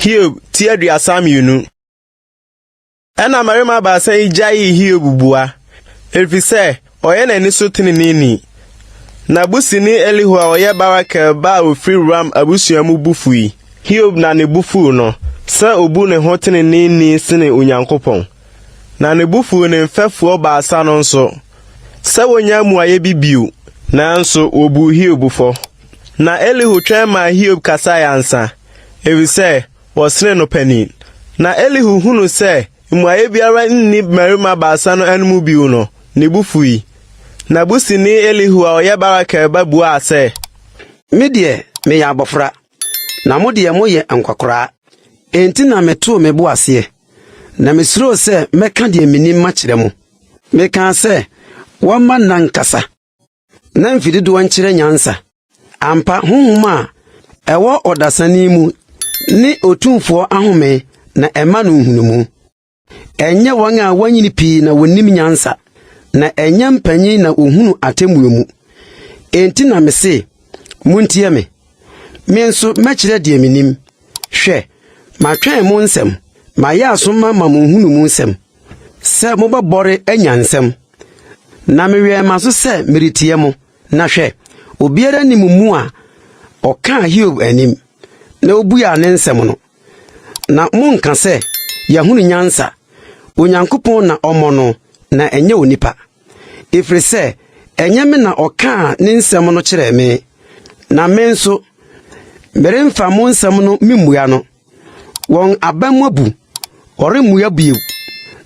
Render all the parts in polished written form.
Hiob tie duasa mienu. Ena marima baasa ijai Hiob bua. Efise oye na niso tininini. Na busini Elihu a oye baraka ba ofri Ram abusuamu bufui. Hiob na ne bufu no. Se obu ne ho tininini sine Onyankopon. Na ne bufu ne mfefuo baasa no nso. Se wonya mu aye bibiu. Na nso obu Hiob fo. Na Elihu twen ma Hiob kasa yansa. Efise wasne no pani. Na Elihu hunu se muaye biara nni marima baasa no anmu biu no ne bufui. Na busini Elihu a oye baraka babu ase. Medie me ya abofra. Na modie moye ankwakora. Enti na meto me bu ase. Na mesiro se meka de minim ma kire mo. Meka se wama nankasa. Na mfidido nkyere nyansa. Ampa honhoma ewo odasani mu ni otumfo ahome na ema no hunumu. Enye wan a wanyini pii na wonim nyansa na enye mpanyi na ohunu atemuo mu. Enti na mese muntie me. Me nso mekire de minim. Hwe matwen mu nsem ma ya asoma ma mohunu mu nsem. Se mo babore anyansem. Na mewe maso se meritie mo na hwe obiara ni mu a oka Hiob anim na obu ya ne nsem no. Na monka se yahunu nyansa Onyankopon na omono na enye onipa. Efiri se enye me na oka ne nsem no kire me. Na me nso meremfa mo nsem no mimuya no. Won abamuabu oremuya biu.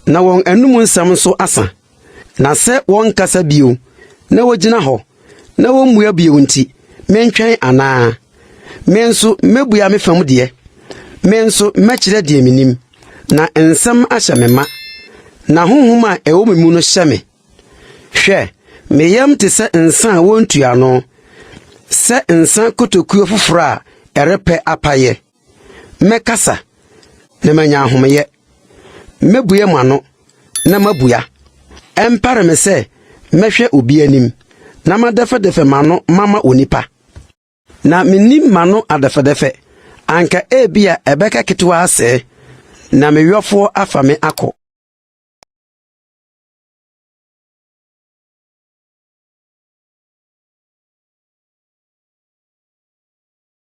Na won anum nsem so asa. Na se won kasa biu na wogina ho na won muya biu nti mentwen ana. Me nso mebuya me fam de. Me nso mekire de minim. Na ensem ahya mema. Na honhoma ewo memu no hye me. Hwe meyam te se ensan wontua no. Se ensan kotokuo foforo a erepe apaye. Mekasa na manya ahomeye. Mebuye mano na mabuya. Empare me se mehwe obi anim. Na madefe mano mama onipa. Na minim mano adefe. Anka ebia ebeka ketwa ase. Na mewofo afa me akọ.